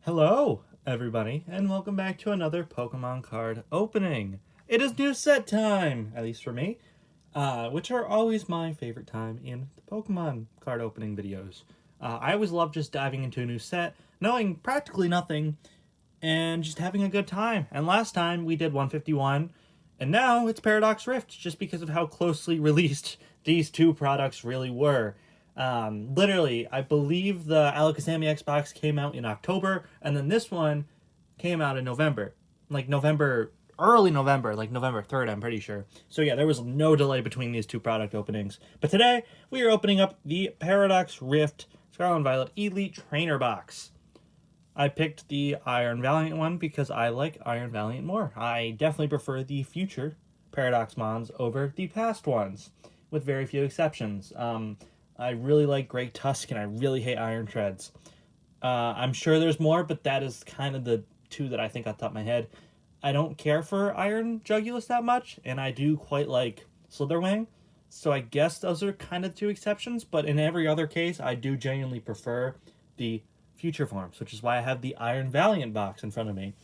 Hello, everybody, and welcome back to another Pokemon card opening. It is new set time, at least for me, which are always my favorite time in the Pokemon card opening videos. I always love just diving into a new set, knowing practically nothing, and just having a good time. And last time we did 151, and now it's Paradox Rift, just because of how closely released these two products really were. Literally, I believe the Alakazam X box came out in October, and then this one came out in November. Early November, like November 3rd, I'm pretty sure. So yeah, there was no delay between these two product openings. But today, we are opening up the Paradox Rift Scarlet and Violet Elite Trainer Box. I picked the Iron Valiant one because I like Iron Valiant more. I definitely prefer the future Paradox Mons over the past ones, with very few exceptions. I really like Great Tusk, and I really hate Iron Treads. I'm sure there's more, but that is kind of the two that I think off the top of my head. I don't care for Iron Jugulus that much, and I do quite like Slitherwing. So I guess those are kind of two exceptions, but in every other case, I do genuinely prefer the future forms, which is why I have the Iron Valiant box in front of me.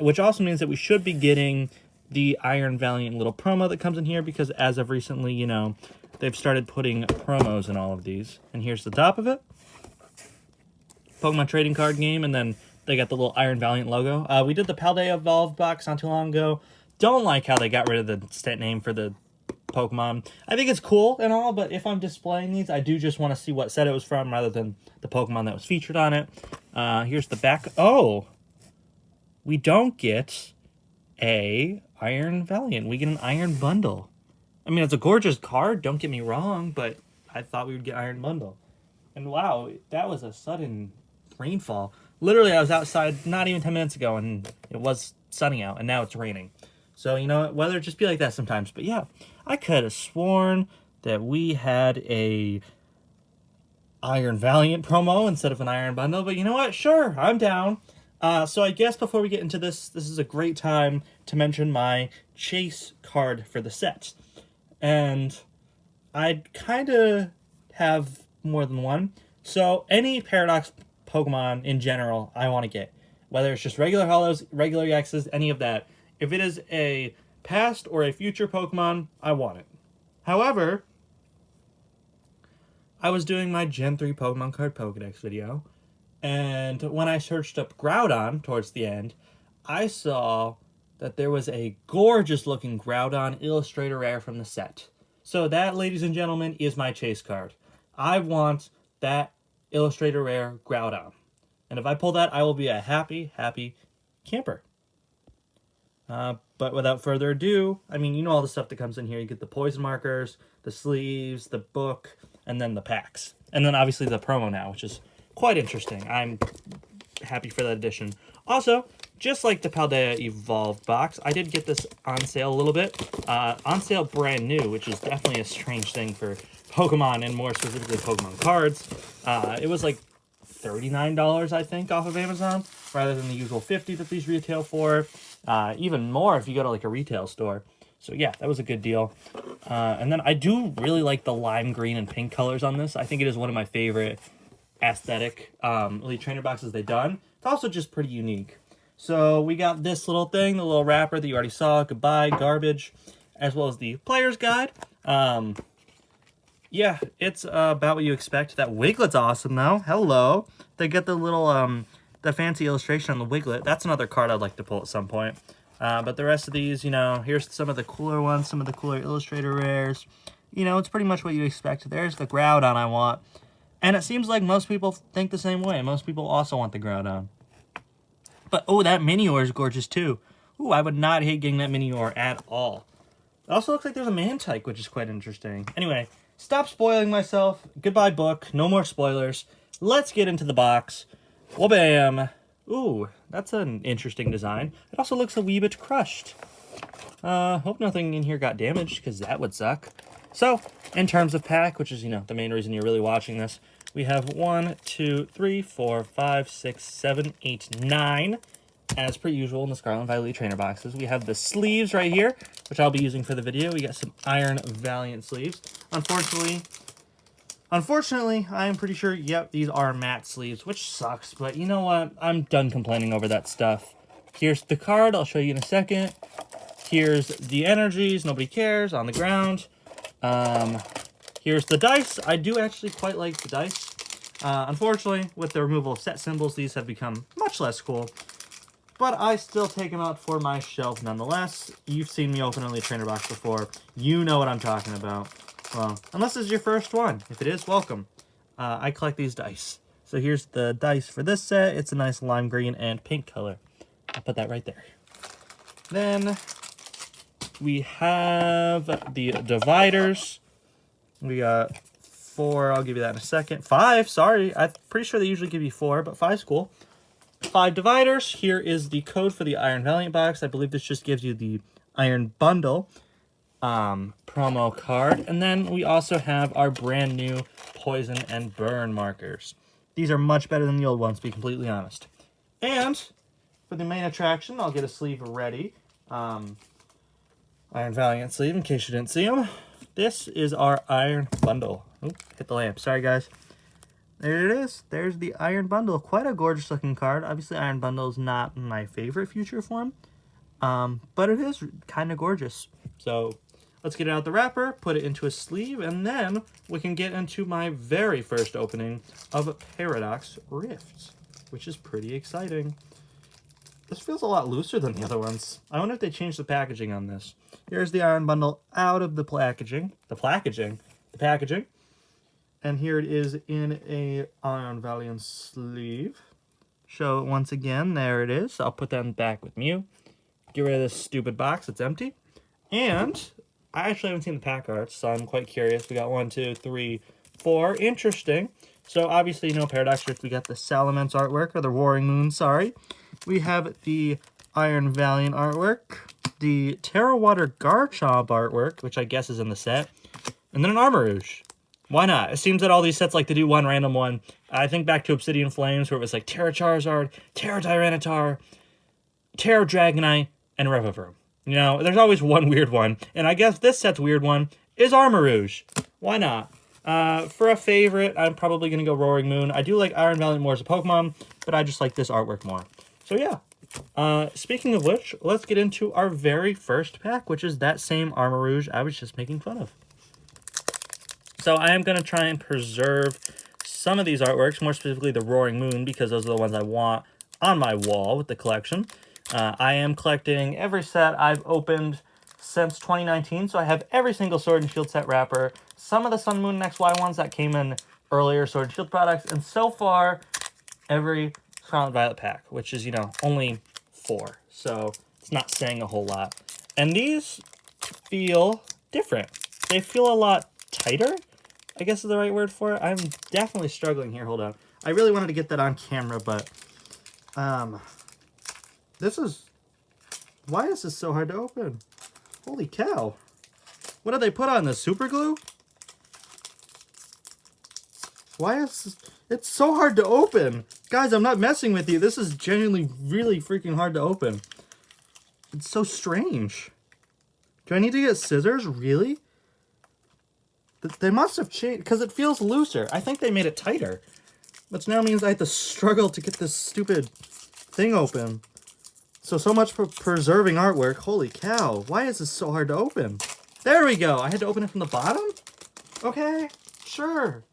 Which also means that we should be getting the Iron Valiant little promo that comes in here, because as of recently, they've started putting promos in all of these. And here's the top of it. Pokemon trading card game, and then they got the little Iron Valiant logo. We did the Paldea Evolved box not too long ago. Don't like how they got rid of the stat name for the Pokemon. I think it's cool and all, but if I'm displaying these, I do just want to see what set it was from rather than the Pokemon that was featured on it. Here's the back. Oh! We don't get a Iron Valiant. We get an Iron Bundle. I mean, it's a gorgeous card, don't get me wrong, but I thought we would get Iron Bundle. And wow, that was a sudden rainfall. Literally, I was outside not even 10 minutes ago, and it was sunny out, and now it's raining. So, you know what, weather just be like that sometimes. But yeah, I could have sworn that we had a Iron Valiant promo instead of an Iron Bundle, but you know what, sure, I'm down. So I guess before we get into this is a great time to mention my chase card for the set. And I kind of have more than one. So any Paradox Pokemon in general, I want to get. Whether it's just regular Hollows, regular EXs, any of that. If it is a past or a future Pokemon, I want it. However, I was doing my Gen 3 Pokemon card Pokedex video, and when I searched up Groudon towards the end, I saw that there was a gorgeous looking Groudon Illustrator Rare from the set. So that, ladies and gentlemen, is my chase card. I want that Illustrator Rare Groudon. And if I pull that, I will be a happy, happy camper. But without further ado, I mean, you know all the stuff that comes in here. You get the poison markers, the sleeves, the book, and then the packs. And then obviously the promo now, which is quite interesting. I'm happy for that addition. Also, just like the Paldea Evolved box, I did get this on sale a little bit. On sale brand new, which is definitely a strange thing for Pokemon, and more specifically Pokemon cards. It was like $39, I think, off of Amazon, rather than the usual $50 that these retail for. Even more if you go to like a retail store. So yeah, that was a good deal. And then I do really like the lime green and pink colors on this. I think it is one of my favorite aesthetic Elite Trainer boxes they've done. It's also just pretty unique. So we got this little thing, the little wrapper that you already saw, goodbye, garbage, as well as the player's guide. Yeah, it's about what you expect. That Wiglet's awesome, though. Hello. They get the little, the fancy illustration on the Wiglet. That's another card I'd like to pull at some point. But the rest of these, here's some of the cooler ones, some of the cooler Illustrator Rares. It's pretty much what you expect. There's the Groudon I want. And it seems like most people think the same way. Most people also want the Groudon. But, oh, that Minior is gorgeous, too. Ooh, I would not hate getting that Minior at all. It also looks like there's a Mantike, which is quite interesting. Anyway, stop spoiling myself. Goodbye, book. No more spoilers. Let's get into the box. Well, bam. Ooh, that's an interesting design. It also looks a wee bit crushed. Hope nothing in here got damaged, because that would suck. So, in terms of pack, which is, the main reason you're really watching this, we have 1, 2, 3, 4, 5, 6, 7, 8, 9. As per usual in the Scarlet and Violet Trainer boxes. We have the sleeves right here, which I'll be using for the video. We got some Iron Valiant sleeves. Unfortunately, Unfortunately, I am pretty sure, yep, these are matte sleeves, which sucks, but you know what? I'm done complaining over that stuff. Here's the card, I'll show you in a second. Here's the energies, nobody cares, on the ground. Here's the dice. I do actually quite like the dice. Unfortunately, with the removal of set symbols, these have become much less cool. But I still take them out for my shelf nonetheless. You've seen me open only a trainer box before. You know what I'm talking about. Well, unless this is your first one. If it is, welcome. I collect these dice. So here's the dice for this set. It's a nice lime green and pink color. I'll put that right there. Then we have the dividers. We got 4. I'll give you that in a second. 5, sorry. I'm pretty sure they usually give you 4, but 5's cool. 5 dividers. Here is the code for the Iron Valiant box. I believe this just gives you the Iron Bundle promo card. And then we also have our brand new Poison and Burn markers. These are much better than the old ones, to be completely honest. And for the main attraction, I'll get a sleeve ready. Iron Valiant sleeve, in case you didn't see them. This is our Iron Bundle. Ooh, hit the lamp. Sorry, guys. There it is. There's the Iron Bundle. Quite a gorgeous looking card. Obviously, Iron Bundle is not my favorite future form. But it is kind of gorgeous. So let's get it out the wrapper, put it into a sleeve, and then we can get into my very first opening of Paradox Rift, which is pretty exciting. This feels a lot looser than the other ones. I wonder if they changed the packaging on this. Here's the Iron Bundle out of the packaging. The packaging. And here it is in a Iron Valiant sleeve. Show it once again. There it is. I'll put that back with Mew. Get rid of this stupid box. It's empty. And I actually haven't seen the pack arts, so I'm quite curious. We got 1, 2, 3, 4. Interesting. So obviously, you know, Paradox Rift, we got the Salamence artwork, or the Roaring Moon, sorry. We have the Iron Valiant artwork, the Terra Water Garchomp artwork, which I guess is in the set, and then an Armarouge. Why not? It seems that all these sets like to do one random one. I think back to Obsidian Flames, where it was like Terra Charizard, Terra Tyranitar, Terra Dragonite, and Revavroom. You know, there's always one weird one. And I guess this set's weird one is Armarouge. Why not? For a favorite, I'm probably going to go Roaring Moon. I do like Iron Valiant more as a Pokemon, but I just like this artwork more. So yeah. Speaking of which, let's get into our very first pack, which is that same Armarouge I was just making fun of. So I am going to try and preserve some of these artworks, more specifically the Roaring Moon, because those are the ones I want on my wall with the collection. I am collecting every set I've opened since 2019, so I have every single Sword and Shield set wrapper, some of the Sun, Moon, and XY ones that came in earlier Sword and Shield products, and so far, every Scarlet Violet pack, which is, you know, only 4, so it's not saying a whole lot. And these feel different. They feel a lot tighter, I guess is the right word for it. I'm definitely struggling here. Hold on. I really wanted to get that on camera, but this is... Why is this so hard to open? Holy cow. What did they put on this? Super glue? Why is this... It's so hard to open. Guys, I'm not messing with you. This is genuinely really freaking hard to open. It's so strange. Do I need to get scissors? Really? They must have changed, because it feels looser. I think they made it tighter. Which now means I have to struggle to get this stupid thing open. So much for preserving artwork. Holy cow. Why is this so hard to open? There we go. I had to open it from the bottom? Okay, sure.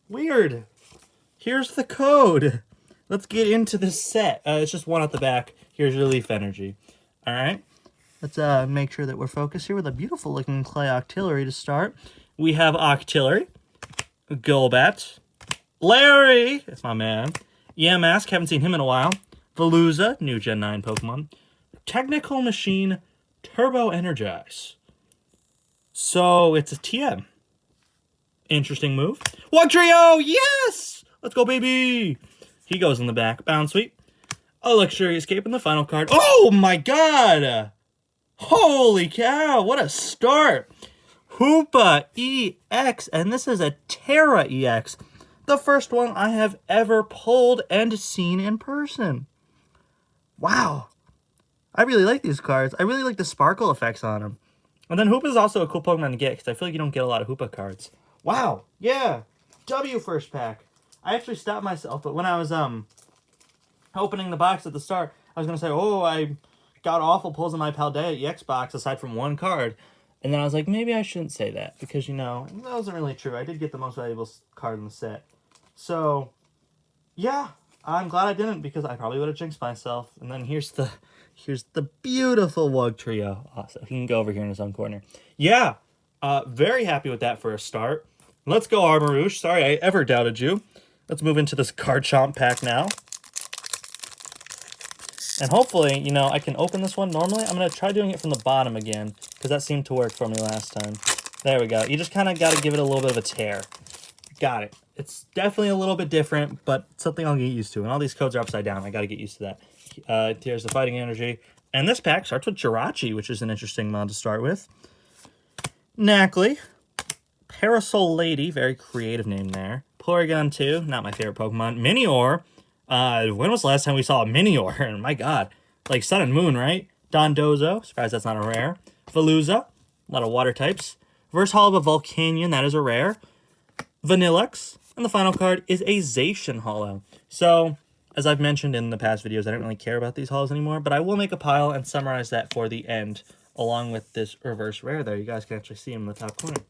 Weird. Here's the code. Let's get into this set. It's just one at the back. Here's your Leaf Energy. All right. Let's make sure that we're focused here with a beautiful looking clay Octillery to start. We have Octillery, Golbat, Larry, that's my man, Yamask, haven't seen him in a while, Veluza, new Gen 9 Pokemon, Technical Machine, Turbo Energize. So it's a TM. Interesting move. Wugtrio, yes! Let's go, baby! He goes in the back. Bounce Sweep. A Luxury Escape in the final card. Oh my god! Holy cow, what a start! Hoopa EX, and this is a Terra EX. The first one I have ever pulled and seen in person. Wow. I really like these cards. I really like the sparkle effects on them. And then Hoopa is also a cool Pokemon to get, because I feel like you don't get a lot of Hoopa cards. Wow. Yeah. W first pack. I actually stopped myself, but when I was opening the box at the start, I was going to say, oh, I got awful pulls in my Paldea EX box aside from one card. And then I was like, maybe I shouldn't say that because, you know, that wasn't really true. I did get the most valuable card in the set. So, yeah, I'm glad I didn't because I probably would have jinxed myself. And then here's the beautiful Wug Trio. Awesome. He can go over here in his own corner. Yeah, very happy with that for a start. Let's go, Armarouge. Sorry I ever doubted you. Let's move into this card chomp pack now. And hopefully, you know, I can open this one normally. I'm going to try doing it from the bottom again, because that seemed to work for me last time. There we go. You just kind of got to give it a little bit of a tear. Got it. It's definitely a little bit different, but something I'll get used to. And all these codes are upside down. I got to get used to that. Here's the Fighting Energy. And this pack starts with Jirachi, which is an interesting mod to start with. Knackley. Parasol Lady. Very creative name there. Porygon 2. Not my favorite Pokemon. Minior. When was the last time we saw a Minior? My god. Like Sun and Moon, right? Dondozo. Surprised that's not a rare. Veluza. A lot of water types. Verse Hall of a Volcanion. That is a rare. Vanillux. And the final card is a Zacian Holo. So, as I've mentioned in the past videos, I don't really care about these holos anymore, but I will make a pile and summarize that for the end, along with this reverse rare there. You guys can actually see him in the top corner.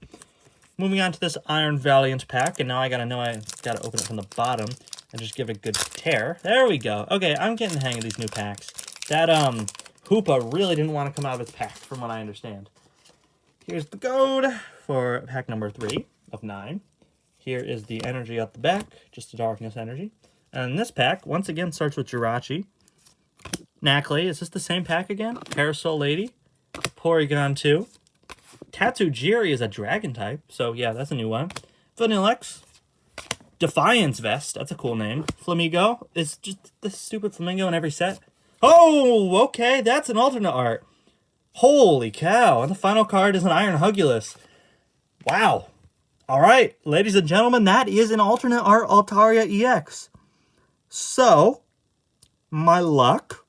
Moving on to this Iron Valiant pack, and now I gotta open it from the bottom and just give it a good tear. There we go. Okay, I'm getting the hang of these new packs. That Hoopa really didn't want to come out of its pack, from what I understand. Here's the code for pack number 3 of 9. Here is the energy at the back, just a darkness energy. And this pack, once again, starts with Jirachi. Knackley, is this the same pack again? Parasol Lady. Porygon 2. Tatsujiri is a dragon type, so yeah, that's a new one. Vanillux. Defiance Vest, that's a cool name. Flamigo, it's just this stupid flamingo in every set. Oh, okay, that's an alternate art. Holy cow, and the final card is an Iron Hugulus. Wow. All right, ladies and gentlemen, that is an alternate art Altaria EX. So, my luck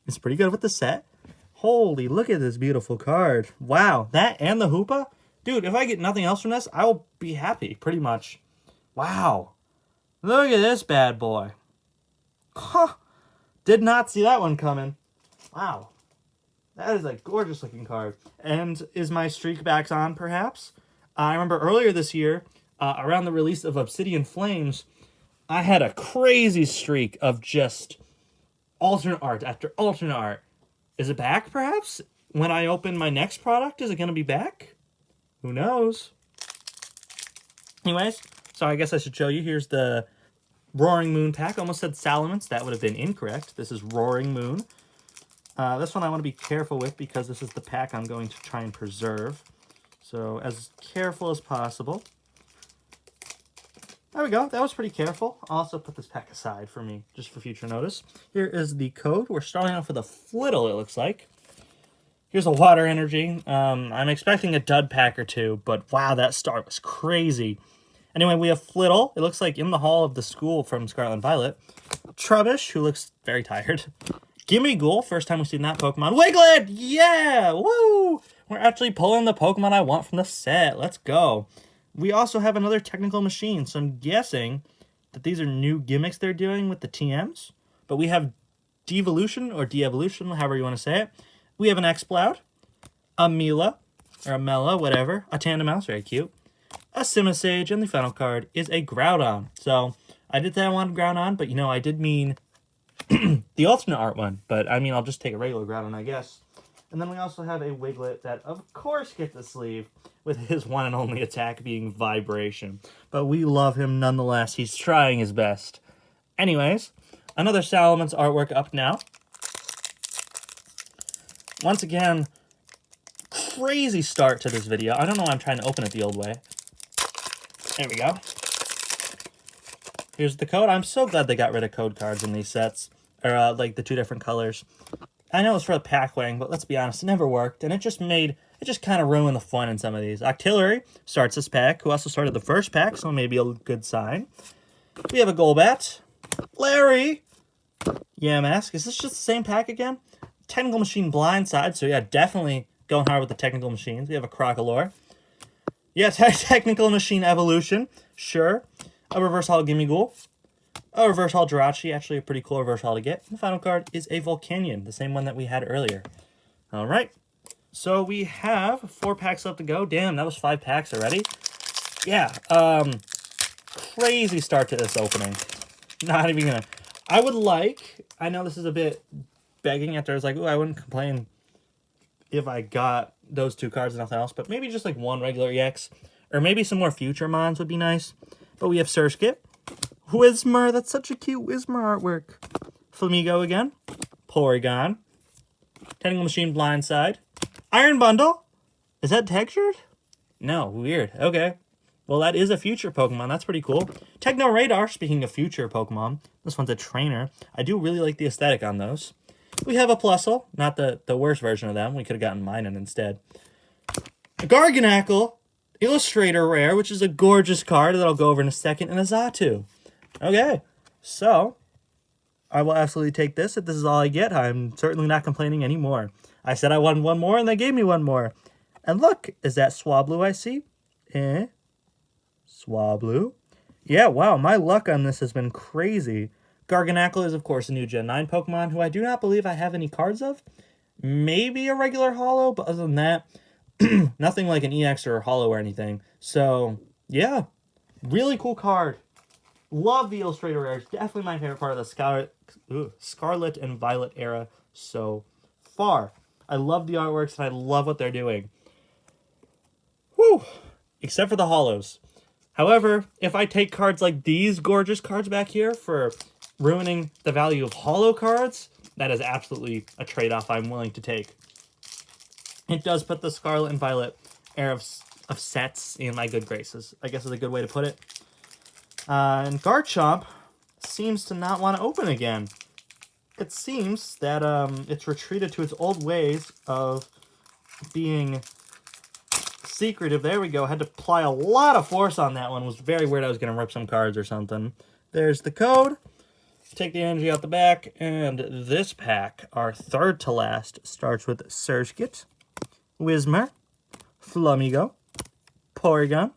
is pretty good with the set. Holy, look at this beautiful card. Wow, that and the Hoopa? Dude, if I get nothing else from this, I will be happy, pretty much. Wow. Look at this bad boy. Huh. Did not see that one coming. Wow. That is a gorgeous looking card. And is my streak back on, perhaps? I remember earlier this year, around the release of Obsidian Flames, I had a crazy streak of just alternate art after alternate art. Is it back, perhaps? When I open my next product, is it going to be back? Who knows? Anyways, so I guess I should show you. Here's the Roaring Moon pack. Almost said Salamence. That would have been incorrect. This is Roaring Moon. This one I want to be careful with because this is the pack I'm going to try and preserve. So, as careful as possible. There we go. That was pretty careful. I'll also put this pack aside for me, just for future notice. Here is the code. We're starting off with a Flittle, it looks like. Here's a Water Energy. I'm expecting a dud pack or two, but wow, that start was crazy. Anyway, we have Flittle. It looks like in the hall of the school from Scarlet and Violet. Trubbish, who looks very tired. Gimmighoul, first time we've seen that Pokemon. Wiglet! Yeah! Woo! We're actually pulling the Pokemon I want from the set. Let's go. We also have another Technical Machine, so I'm guessing that these are new gimmicks they're doing with the TMs. But we have Devolution, or De-Evolution, however you want to say it. We have an Exploud, a Mila, or a Mela, whatever, a Tandemaus, very cute, a Simisage, and the final card is a Groudon. So, I did say I wanted Groudon, but you know, I did mean the alternate art one. But, I mean, I'll just take a regular Groudon, I guess. And then we also have a Wiglet that, of course, gets a sleeve, with his one and only attack being Vibration. But we love him nonetheless. He's trying his best. Anyways, another Salamence artwork up now. Once again, crazy start to this video. I don't know why I'm trying to open it the old way. There we go. Here's the code. I'm so glad they got rid of code cards in these sets. Or, like, the two different colors. I know it's for the pack weighing, but let's be honest, it never worked. And it just kind of ruined the fun in some of these. Octillery starts this pack, who also started the first pack, so maybe a good sign. We have a Golbat. Larry. Yamask. Is this just the same pack again? Technical Machine Blindside, so yeah, definitely going hard with the Technical Machines. We have a Crocalor. Yeah, Technical Machine Evolution. Sure. a reverse holo Gimmighoul, a reverse holo Jirachi, actually a pretty cool reverse holo to get. And the final card is a Volcanion, the same one that we had earlier. All right. So we have 4 packs left to go. Damn, that was 5 packs already. Yeah, crazy start to this opening. Not even gonna... I know this is a bit begging after I was like, ooh, I wouldn't complain if I got those 2 cards and nothing else, but maybe just like 1 regular EX, or maybe some more future mons would be nice. But we have Surskit, Whismur, that's such a cute Whismur artwork. Flamigo again, Porygon, Technical Machine Blindside, Iron Bundle. Is that textured? No, weird. Okay. Well, that is a future Pokemon. That's pretty cool. Techno Radar, speaking of future Pokemon. This one's a trainer. I do really like the aesthetic on those. We have a Plusle, not the worst version of them. We could have gotten Minun instead. A Garganacl, Illustrator Rare, which is a gorgeous card that I'll go over in a second, and a Xatu. Okay, so I will absolutely take this. If this is all I get, I'm certainly not complaining anymore. I said I wanted 1 more, and they gave me 1 more. And look, is that Swablu I see? Swablu. Yeah, wow, my luck on this has been crazy. Garganacl is, of course, a new Gen 9 Pokemon, who I do not believe I have any cards of. Maybe a regular holo, but other than that, nothing like an EX or a holo or anything. So, yeah, really cool card. Love the Illustrator Rares. Definitely my favorite part of the Scarlet and Violet era so far. I love the artworks, and I love what they're doing. Whew! Except for the holos. However, if I take cards like these gorgeous cards back here for ruining the value of holo cards, that is absolutely a trade-off I'm willing to take. It does put the Scarlet and Violet era of sets in my good graces, I guess is a good way to put it. And Garchomp seems to not want to open again. It seems that it's retreated to its old ways of being secretive. There we go. Had to apply a lot of force on that one. It was very weird. I was going to rip some cards or something. There's the code. Take the energy out the back. And this pack, our third to last, starts with Surskit, Whismur, Flamigo, Porygon,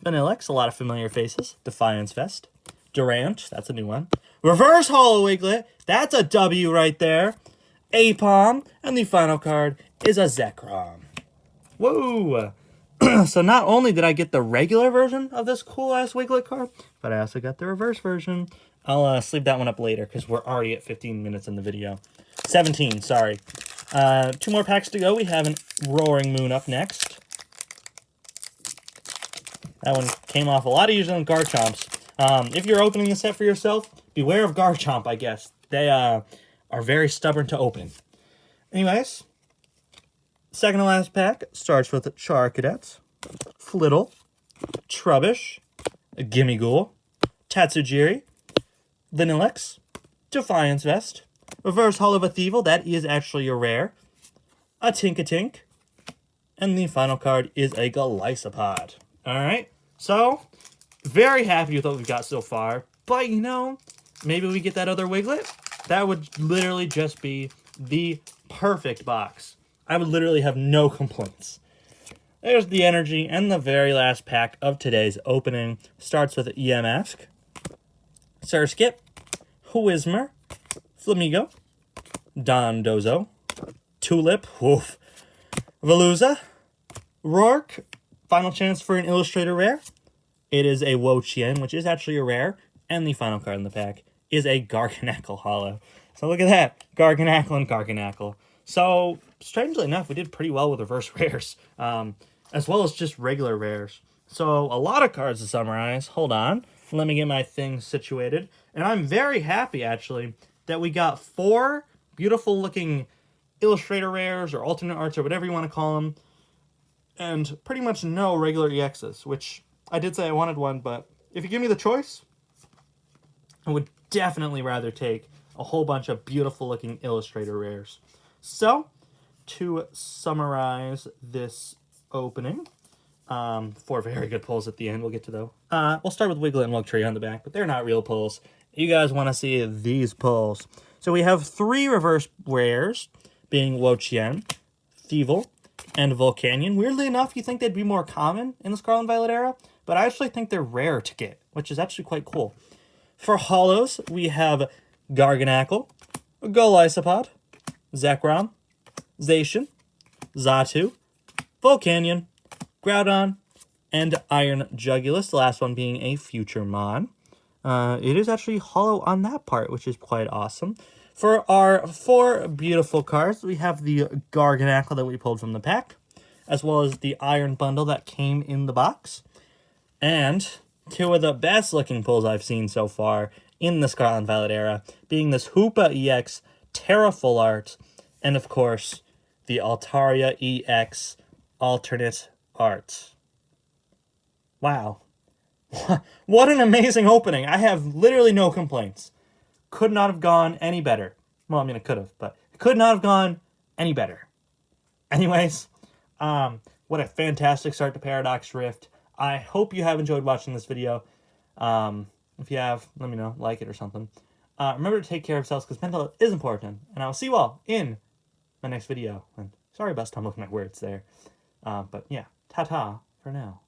Vanillix, a lot of familiar faces, Defiance Vest, Durant, that's a new one, Reverse Holo Wiglet, that's a W right there, Apom, and the final card is a Zekrom. Whoa! So not only did I get the regular version of this cool-ass Wiglet card, but I also got the reverse version. I'll sleeve that one up later, because we're already at 15 minutes in the video. 17, sorry. 2 more packs to go. We have an Roaring Moon up next. That one came off a lot easier than Garchomps. If you're opening a set for yourself, beware of Garchomp, I guess. They are very stubborn to open. Anyways, second to last pack starts with Charcadet, Flittle, Trubbish, Gimmighoul, Tatsujiri, Vanillix, Defiance Vest, Reverse Holo Thievul, that is actually a rare, a Tinkatink, and the final card is a Golisopod. Alright, so, very happy with what we've got so far, but you know, maybe we get that other Wiglet. That would literally just be the perfect box. I would literally have no complaints. There's the energy, and the very last pack of today's opening starts with Yamask, Surskit, Whismur, Flamigo, Dondozo, Tulip, woof, Veluza, Rourke, final chance for an Illustrator Rare. It is a Wo-Chien, which is actually a rare, and the final card in the pack is a Garganacl holo. So look at that, Garganacl and Garganacl. So, strangely enough, we did pretty well with reverse rares, as well as just regular rares. So, a lot of cards to summarize. Hold on, let me get my things situated. And I'm very happy, actually, that we got 4 beautiful-looking Illustrator rares, or alternate arts, or whatever you want to call them, and pretty much no regular EXs, which I did say I wanted one, but if you give me the choice, I would definitely rather take a whole bunch of beautiful-looking Illustrator rares. So, to summarize this opening, 4 very good pulls at the end, we'll get to those. We'll start with Wiglet and Wugtrio on the back, but they're not real pulls. You guys want to see these pulls. So we have 3 reverse rares, being Wo-Chien, Thievul, and Volcanion. Weirdly enough, you think they'd be more common in the Scarlet and Violet era, but I actually think they're rare to get, which is actually quite cool. For holos, we have Garganackle, Golisopod, Zekrom, Zacian, Xatu, Volcanion, Groudon, and Iron Jugulus, the last one being a Future Mon. It is actually holo on that part, which is quite awesome. For our 4 beautiful cards, we have the Garganackle that we pulled from the pack, as well as the Iron Bundle that came in the box. And 2 of the best looking pulls I've seen so far in the Scarlet and Violet era, being this Hoopa EX Terra Full Art, and of course, the Altaria EX Alternate Art. Wow. What an amazing opening. I have literally no complaints. Could not have gone any better. Well, I mean, it could have, but it could not have gone any better. Anyways, what a fantastic start to Paradox Rift. I hope you have enjoyed watching this video. If you have, let me know, like it or something. Remember to take care of yourselves because mental health is important. And I will see you all in my next video. And sorry about stumbling my words there. But yeah, ta-ta for now.